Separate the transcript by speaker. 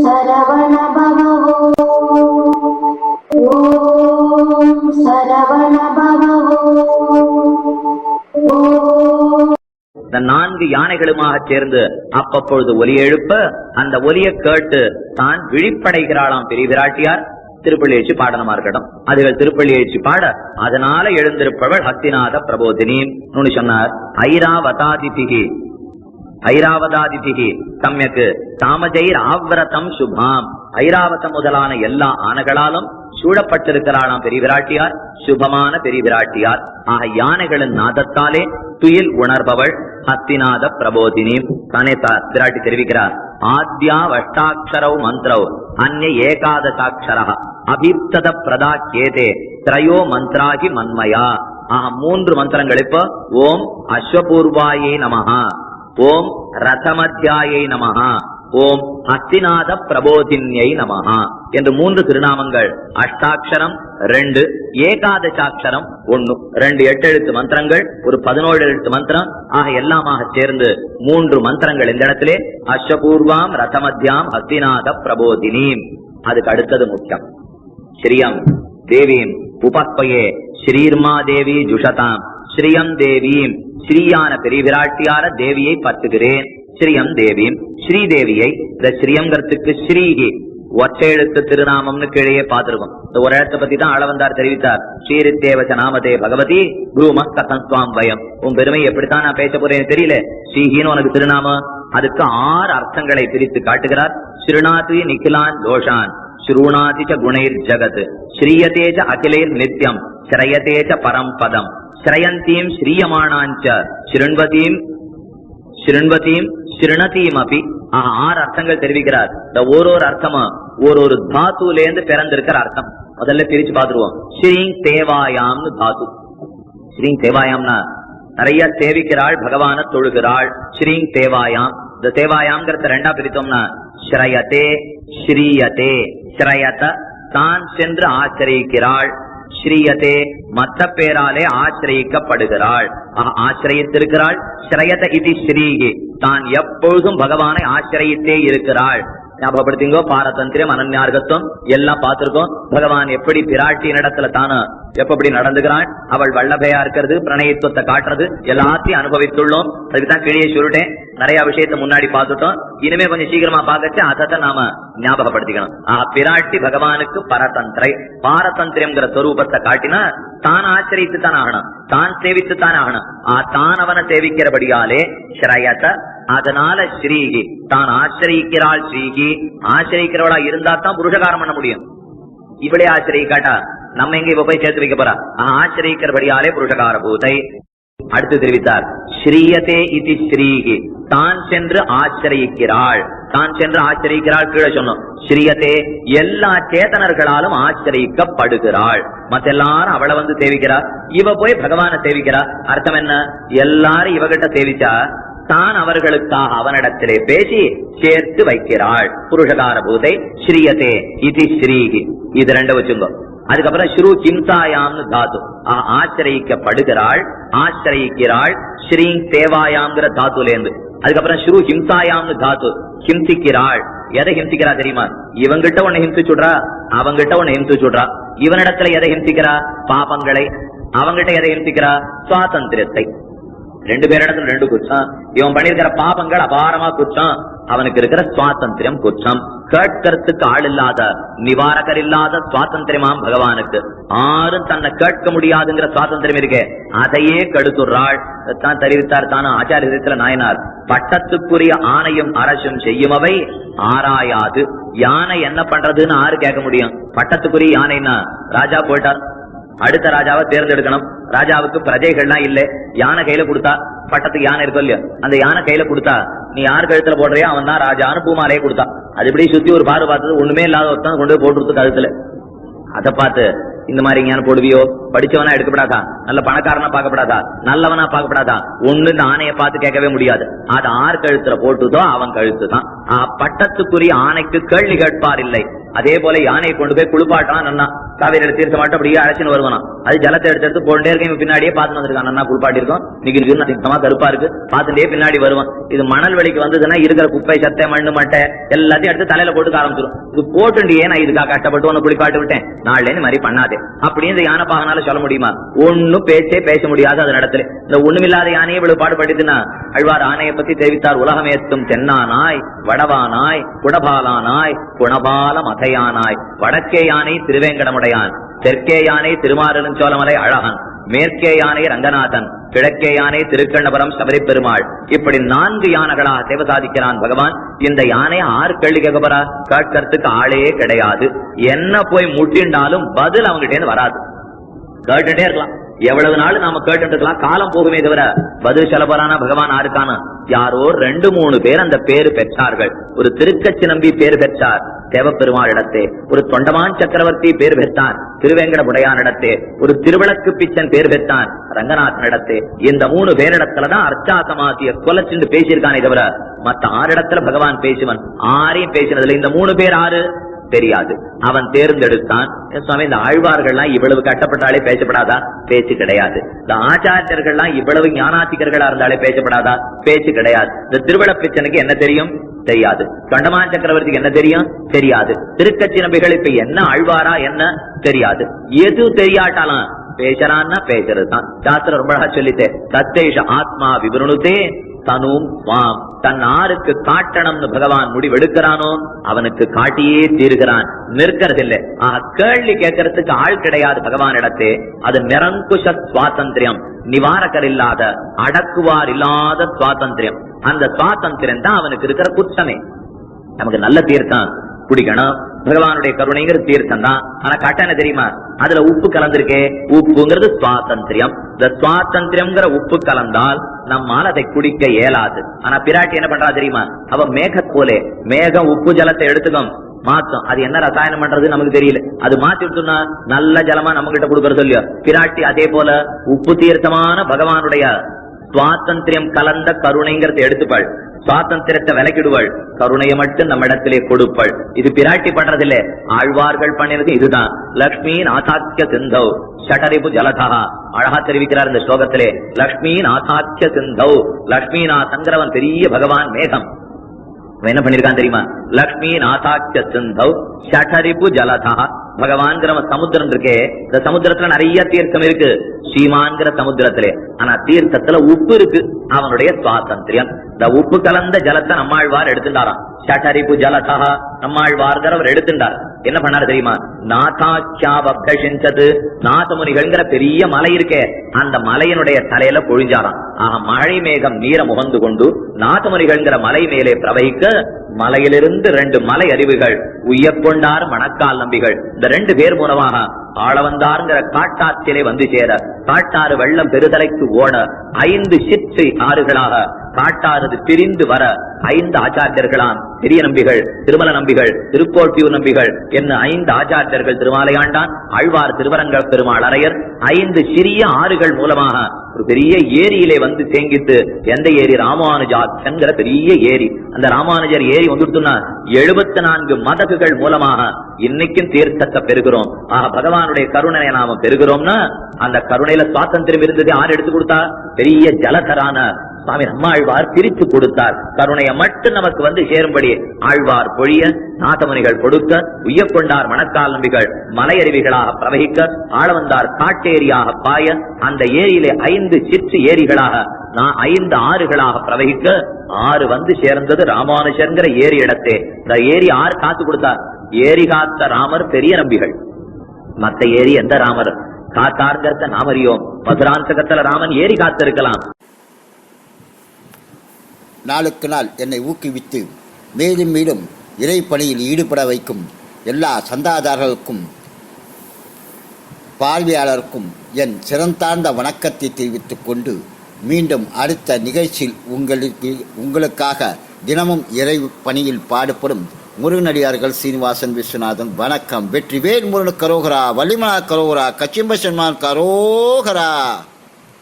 Speaker 1: சரவண பவோ ஓம் சரவண பவோ.
Speaker 2: இந்த 4 யானைகளுமாக சேர்ந்து அப்பப்பொழுது ஒலி எழுப்ப அந்த ஒலியை கேட்டு தான் விழிப்படைகிறாளாம் பெரிய பிராட்டியார். திருப்பள்ளி எழுச்சி பாடனமா இருக்கட்டும், அதுகள் திருப்பள்ளி எழுச்சி பாட அதனால எழுந்திருப்பவள் ஹஸ்திநாத பிரபோதினி சொன்னார். ஐராவதாதிதிகி சமயக்கு தாமஜைர் ஆவ்ரதம் சுபாம். ஐராவதம் முதலான எல்லா ஆனைகளாலும் சூழப்பட்டிருக்கிறாளாம் பெரிய விராட்டியார், சுபமான பெரிய விராட்டியார். ஆக யானைகளின் நாதத்தாலே துயில் உணர்பவள் ஹஸ்திநாத பிரபோதினி. தானே விராட்டி தெரிவிக்கிறார். ஆத்யா அஷ்டாட்சரவ் மந்திரவ் அந்நிய ஏகாதசாட்சரா அபீப்தத பிரதாக்கியதே திரையோ மந்திராகி மன்மயா. 3 மந்திரங்கள். இப்ப ஓம் அஸ்வபூர்வாயை நமஹா, ஓம் ரதமத்யாயை நமஹா, ஓம் ஹஸ்திநாத பிரபோதின்யை நமஹா என்று 3 திருநாமங்கள். அஷ்டாட்சரம் 2, ஏகாதசாட்சரம் 1, 2 8 எழுத்து மந்திரங்கள், ஒரு 17 எழுத்து மந்திரம். ஆக எல்லாமாக சேர்ந்து 3 மந்திரங்கள். இந்த இடத்திலே அஸ்வபூர்வாம் ரதமத்யாம் ஹஸ்திநாத பிரபோதினி. அதுக்கு அடுத்தது முக்கியம். ஸ்ரீயம் தேவீம் உபஸ்பயே ஸ்ரீர்மா தேவி ஜுஷதாம். ஸ்ரீயம் தேவீம், ஸ்ரீயான பெரிய விராட்டியார தேவியை பற்றுகிறேன். ஸ்ரீயம் தேவீம், ஸ்ரீதேவியை. இந்த ஸ்ரீயங்கிறதுக்கு ஸ்ரீகி ஒற்றை எழுத்து திருநாமம்னு கீழே பார்த்திருக்கும். இந்த ஒரு எழுத்தை பத்தி தான் அளவந்தார் தெரிவித்தார். ஸ்ரீரித்தேவச நாமதே பகவதி ப்ரூம கதம் ஸ்வாம் வயம். உன் பெருமை எப்படித்தான் நான் பேச போறேன்னு தெரியல. ஸ்ரீஹின்னு உனக்கு திருநாமம். அதுக்கு 6 அர்த்தங்களை பிரித்து காட்டுகிறார். ஸ்ரீநாதி நிகிலான் தோஷான் ஸ்ரூணாதிச்ச குணைர் ஜகத் ஸ்ரீயதேச்ச அகிலேர் நித்யம் ஸ்ரயதேச்ச பரம்பதம் ஸ்ரயந்தீம் ஸ்ரீயமானாஞ்ச ஸ்ருண்வதீம் ஸ்ருணதீம் அபி. 6 அர்த்தங்கள் தெரிவிக்கிறார். இந்த ஒரு அர்த்தமும் ஒரு தாத்துலேருந்து பிறந்திருக்கிற அர்த்தம். முதல்ல பிரிச்சு பாத்துருவோம். ஸ்ரீங் தேவாயாம்னு தாத்து. ஸ்ரீங் தேவாயாம்னா நிறைய சேவிக்கிறாள், பகவான தொழுகிறாள். ஸ்ரீங் தேவாயாம். இந்த தேவாயாம்ங்கிறத 2ஆ பிரித்தோம்னா ஸ்ரயதே ஸ்ரீயதே. ஸ்ரயத தான் சென்று ஆச்சரிக்கிறாள், ஸ்ரீயதே மற்ற பேராலே ஆசிரியிக்கப்படுகிறாள், ஆசிரியத்திருக்கிறாள். ஸ்ரயத இது ஸ்ரீகி தான் எப்பொழுதும் பகவானை ஆசிரியத்தே இருக்கிறாள். ஞாபகப்படுத்திங்கோ, பாரதந்திரம் அனன்யார்கத்துவம் எல்லாம் பார்த்திருக்கோம். பகவான் எப்படி பிராட்டியின் இடத்துல தானே எப்படி நடந்துகிறாள், அவள் வல்லபையா இருக்கிறது, பிரணயத்துவத்தை காட்டுறது எல்லாத்தையும் அனுபவித்துள்ளோம். அதுக்குதான் கீழே சொல்லிட்டேன். நிறைய விஷயத்த முன்னாடி பார்த்துட்டோம். இனிமே கொஞ்சம் சீக்கிரமா பார்க்கச்சு அதை நாம ஞாபகப்படுத்திக்கணும். பிராட்டி பகவானுக்கு பரதந்திரை. பாரதந்திரம்ங்கிற சொரூபத்தை காட்டினா தான் ஆச்சரித்து தான் ஆகணும், தான் சேவித்து தான் ஆகணும். தான் அவனை சேவிக்கிறபடியாலே ஸ்ரயத. அதனால ஸ்ரீகி தான் ஆச்சரிக்கிறாள். ஸ்ரீகி ஆச்சரிக்கிறவளா இருந்தா தான் புருஷகாரம் பண்ண முடியும். இவளே ஆச்சரிக்காட்டா நம்ம எங்க இப்ப போய் சேர்த்து வைக்க போறா? ஆச்சரிக்கிறபடியாலே புருஷகார பூதை. அடுத்து தெரிவித்தார். ஸ்ரீயதே இது ஸ்ரீகி தான் சென்று ஆச்சரிக்கிறாள். தான் சென்று ஆச்சரிக்கிறாள் கீழே சொன்னோம். ஸ்ரீயதே எல்லா சேதனர்களாலும் ஆச்சரிக்கப்படுகிறாள். மத்த எல்லாரும் அவளை வந்து சேவிக்கிறார், இவ போய் பகவான சேவிக்கிறார். அர்த்தம் என்ன? எல்லாரும் இவகிட்ட சேவிச்சா தான் அவர்களுக்காக அவனிடத்திலே பேசி சேர்த்து வைக்கிறாள். புருஷகார பூதை. ஸ்ரீயதே இது ஸ்ரீகி. இது 2 வச்சுங்க. அதுக்கப்புறம் ஸ்ரூ ஹிம்சாயாம்னு தாத்து. ஆச்சரிக்கப்படுகிறாள், ஆச்சரிக்கிறாள். ஸ்ரீங் தேவாயாம்ங்கிற தாத்துலேருந்து. அதுக்கப்புறம் ஸ்ரூ ஹிம்சாயாம்னு தாத்து. ஹிம்சிக்கிறாள். எதை ஹிம்சிக்கிறா தெரியுமா? இவங்கிட்ட ஒண்ணு ஹிம்சிச்சுடுறா, அவங்கிட்ட ஒண்ணு ஹிம்சிச்சுடுறா. இவனிடத்துல எதை ஹிம்சிக்கிறா? பாபங்களை. அவங்கிட்ட எதை ஹிம்சிக்கிறா? சுவாதந்திரத்தை. 2 பேரிடத்துல 2 குற்றம். இவன் பண்ணிருக்கிற பாபங்கள் அபாரமா குற்றம், அவனுக்கு இருக்கிற சுவாதந்திரம் குற்றம். கேட்கறதுக்கு ஆள் இல்லாத, நிவாரகர் இல்லாத சுவாதந்திரமாம் பகவானுக்கு. ஆரும் தன்னை கேட்க முடியாதுங்கிற சுவாதந்திரம் இருக்கு, அதையே கெடுத்துறாள். தான் தெரிவித்தார் தானே ஆச்சாரியத்துல நாயனார். பட்டத்துக்குரிய ஆணையும் அரசும் செய்யுமவை ஆராயாது. யானை என்ன பண்றதுன்னு ஆறு கேட்க முடியும்? பட்டத்துக்குரிய யானைன்னா ராஜா போயிட்டார், அடுத்த ராஜாவை தேர்ந்தெடுக்கணும். ராஜாவுக்கு பிரஜைகள்லாம் இல்ல, யானை கையில கொடுத்தா, பட்டத்துக்கு யானை இருக்கும் இல்லையா, அந்த யானை கையில கொடுத்தா நீ யார் கழுத்துல போடுறியோ அவன் தான் ராஜான்னு பூமாலையே கொடுத்தா. அது இப்படி சுத்தி ஒரு பாரு பார்த்தது ஒண்ணுமே இல்லாத ஒருத்தான் கொண்டு போய் போட்டு கழுத்துல. அதை பார்த்து இந்த மாதிரி ஞான போடுவியோ? படிச்சவனா எடுக்கப்படாதா? நல்ல பணக்காரனா பார்க்கப்படாதா? நல்லவனா பார்க்கப்படாதா? ஒண்ணு இந்த ஆணையை பார்த்து கேட்கவே முடியாது. அது ஆறு கழுத்துல போட்டுதோ அவன் கழுத்து தான். பட்டத்துக்குரிய ஆணைக்கு கேள்வி கேட்பார் இல்லை. அதே போல யானையை கொண்டு போய் குளிப்பாட்டான் நன்னா காவேரியில தீர்த்த மாட்டோம் அப்படியே அழைச்சின்னு வருவானா. அது ஜலத்தை எடுத்து போண்டே இருக்க பின்னாடியே பார்த்து வந்திருக்கான். நன்னா குளிப்பாட்டி இருக்கும், இன்னைக்கு சுத்தமா கருப்பா இருக்கு, பார்த்துட்டே பின்னாடி வருவான். இது மணல் வெளிக்கு வந்ததுன்னா இருக்கிற குப்பை சத்தை மண்ணு மட்டை எல்லாத்தையும் எடுத்து தலையில போட்டு ஆரம்பிச்சிடும். இது போட்டு நான் இதுக்காக கஷ்டப்பட்டு ஒன்னு குளிப்பாட்டு விட்டேன், நாள்ல இந்த மாதிரி பண்ணாதே அப்படின்னு இந்த யானை பாகனால சொல்ல முடியுமா? ஒன்னும் பேச முடியாது அது இடத்துல. இந்த ஒண்ணுமில்லாத யானையை இவ்வளவு பாடுபட்டுதுன்னா ஆழ்வார் ஆணையை பத்தி தெரிவித்தார். உலகமேத்தும் தென்னானாய் வடவானாய் குடபாலானாய் குணபால மதையானாய், வடக்கே யானை திருவேங்கடமுடையான், தெற்கே யானை திருமாலிருஞ்சோலமலை அழகன், மேற்கே யானை ரங்கநாதன், கிழக்கே யானை திருக்கண்ணபுரம் சபரி பெருமாள். இப்படி 4 யானைகளாக சேவை சாதிக்கிறான் பகவான். இந்த யானை 6 கேள்வி கேட்க போறா, கேட்கறதுக்கு ஆளே கிடையாது. என்ன போய் முட்டிண்டாலும் பதில் அவங்ககிட்ட இருந்து வராது. கேட்டுட்டே இருக்கலாம், எவ்வளவு நாள் நாம கேட்டு இருக்கலாம், காலம் போகுமே தவிர பதில் சொல்ல போறானா பகவான் ஆருக்கான? யாரோ 2-3 பேர் அந்த பேரு பெற்றார்கள். ஒரு திருக்கச்சி நம்பி பேர் பெற்றார் தேவப்பெருமாள் இடத்தே, ஒரு தொண்டமான் சக்கரவர்த்தி பேர் பெற்றார் திருவேங்கடமுடையான் இடத்தே, ஒரு திருவிளக்கு பிச்சன் பேர் பெற்றான் ரங்கநாதன் இடத்தே. இந்த 3 பேரிடத்துலதான் அர்ச்சாசமாசிய கொலைச்சுண்டு பேசியிருக்கானே தவிர மத்த 6 இடத்துல பகவான் பேசுவன். 6ஐயும் பேசினதுல இந்த 3 பேர் 6 தெரியாது. அவன் தேர்ந்தெடுத்தான். சுவாமி இந்த ஆழ்வார்கள்லாம் இவ்வளவு கட்டப்பட்டாலே பேசப்படாதா? பேச்சு கிடையாது. இந்த ஆச்சாரியர்கள்லாம் இவ்வளவு ஞானாத்திகர்களா இருந்தாலே பேசப்படாதா? பேச்சு கிடையாது. இந்த திருவிழப்பிச்சனுக்கு என்ன தெரியும்? தெரியாது. தொண்டமான் சக்கரவர்த்திக்கு என்ன தெரியும்? தெரியாது. திருக்கச்சி நம்பிகள் இப்ப என்ன ஆழ்வாரா என்ன தெரியாது. எது தெரியாட்டாலாம் பேசறான்னா பேசுறதுதான். சாஸ்திரம் ரொம்ப அழகா சொல்லித்தே, சத்தேஷ ஆத்மா விவருணுதே தனும் வாம். தன் ஆருக்கு காட்டணும்னு பகவான் முடிவெடுக்கிறானோ அவனுக்கு காட்டியே தீருகிறான், நிற்கிறதில்லை. கேள்வி கேட்கறதுக்கு ஆள் கிடையாது பகவான் இடத்தே. அது நிரங்குஷ சுவாதந்திரியம், நிவாரகர் இல்லாத அடக்குவார் இல்லாத சுவாதந்திரியம். அந்த சுவாதந்திரியம் தான் அவனுக்கு இருக்கிற குற்றமே. நமக்கு நல்ல தீர்த்தம் குடிக்கணும், பகவானுடைய கருணைங்கிற தீர்த்தம் தான். ஆனா கட்ட என்ன தெரியுமா? அதுல உப்பு கலந்திருக்கே, உப்புங்கிறது சுவாதந்திரியம். இந்த சுவாதந்திரியம்ங்கிற உப்பு கலந்தால் நம்மால் அதை குடிக்க இயலாது. ஆனா பிராட்டி என்ன பண்றா தெரியுமா? அவ மேக போலே, மேகம் உப்பு ஜலத்தை எடுத்துக்கும் மாத்தம். அது என்ன ரசாயனம் பண்றது நமக்கு தெரியல. அது மாத்தி விட்டுனா நல்ல ஜலமா நம்ம கிட்ட கொடுக்கறது இல்லையோ. பிராட்டி அதே போல உப்பு தீர்த்தமான பகவானுடைய சுவாதந்திரியம் கலந்த கருணைங்கிறத எடுத்துப்பாள், சுவாதந்திரத்தை விலக்கிடுவாள், கருணையை மட்டும் நம்ம இடத்திலே கொடுப்பாள். இது பிராட்டி பண்றதில்லை, ஆழ்வார்கள் பண்ணினது இதுதான். லக்ஷ்மி நாசாக்கிய சிந்தௌ ஷடரிபு ஜலதா. அழகா தெரிவிக்கிறார் இந்த ஸ்லோகத்திலே. லக்ஷ்மி நாசாக்கிய சிந்தௌ, லக்ஷ்மி நாசங்கிறவன் பெரிய பகவான் மேகம். என்ன பண்ணிருக்கான் தெரியுமா? லக்ஷ்மி நாசாக்கிய சிந்தௌ ஷடரிபு ஜலதா. பகவான்கிற சமுத்திரம் இருக்கே, இந்த சமுத்திரத்துல நிறைய தீர்த்தம் இருக்கு ஸ்ரீமான்கிற சமுத்திரத்திலே. ஆனா தீர்த்தத்துல உப்பு இருக்கு, அவனுடைய சுவாதந்திரியம். இந்த உப்பு கலந்த ஜலத்தை நம்மாழ்வார் எடுத்துட்டாராம். ஷடரிபு ஜலதா நம்மாழ்வார்கிறவர் எடுத்துட்டார். என்ன பண்ணாரு தெரியுமா? நாதாக்கியாவப்தசிஞ்சது, நாதமுனிகள்ங்கிற பெரிய மலை இருக்கே, அந்த மலையினுடைய தலையில பொழிஞ்சாராம். மழை மேகம் நீர முகந்து கொண்டு நாதமுனிகள்ங்கிற மலை மேலே பிரவகிக்க, மலையிலிருந்து 2 மலை அருவிகள் உய்யக்கொண்டார் மணக்கால் நம்பிகள். இந்த 2 பேர் மூலமாக ஆளவந்தார்ங்கிற காட்டாற்றிலே வந்து சேர, காட்டாறு வெள்ளம் பெருதலைக்கு ஓட, 5 சிற்று ஆறுகளாக காட்டாறு பிரிந்து வர, 5 ஆச்சாரியர்களாம் பெரிய நம்பிகள், திருமல நம்பிகள், திருக்கோட்டியூர் நம்பிகள் என்ன 5 ஆச்சாரியர்கள் திருமாலையாண்டான், ஆழ்வார் திருவரங்க பெருமாள் அரையர் 5 சிறிய ஆறுகள் மூலமாக ஒரு பெரிய ஏரியிலே வந்து தேங்கித்து. எந்த ஏரி? ராமானுஜாட்சங்கிற பெரிய ஏரி. அந்த ராமானுஜர் ஏரி வந்துட்டுனா 74 மதகுகள் மூலமாக இன்னைக்கும் தீர்த்தத்தை பெறுகிறோம். பகவானுடைய கருணையை நாம பெறுகிறோம்னா அந்த கருணையில சுவாதந்திரம் இருந்தது யார் எடுத்து கொடுத்தா? பெரிய ஜலதரான சுவாமி நம்மாழ்வார் பிரித்து கொடுத்தார். கருணையை மட்டும் நமக்கு வந்து சேரும்படி ஆழ்வார் பொழிய, நாதமுனிகள் கொடுக்க, உய்யக்கொண்டார் மணக்கால் நம்பிகள் மலையருவிகளாக பிரவகிக்க, ஆளவந்தார் காட்டேரியாக பாய, அந்த ஏரியிலே 5 சிற்று ஏரிகளாக 5 ஆறுகளாக பிரவகிக்க, 6 வந்து சேர்ந்தது ராமானுஜர்ங்கிற ஏரி இடத்தே. இந்த ஏரி 6 காத்து கொடுத்தார். ஏரி காத்த ராமர் பெரிய நம்பிகள். மத்த ஏரி எந்த ராமர் காத்தார்கிறத நாம் அறியோம். மதுராந்தகத்துல ராமன் ஏரி காத்திருக்கலாம்.
Speaker 3: நாளுக்கு நாள் என்னை ஊக்குவித்து மேலும் மேலும் இறை பணியில் ஈடுபட வைக்கும் எல்லா சந்தாதாரர்களுக்கும் பார்வையாளருக்கும் என் சிறந்தார்ந்த வணக்கத்தை தெரிவித்துக் கொண்டு, மீண்டும் அடுத்த நிகழ்ச்சியில் உங்களுக்காக தினமும் இறை பணியில் பாடுபடும் முருகனடியார்கள் சீனிவாசன் விஸ்வநாதன். வணக்கம். வெற்றிவேல் முருகன் கரோகரா, வள்ளிமலா கரோகரா, கச்சிம்ப சன்மான் கரோகரா.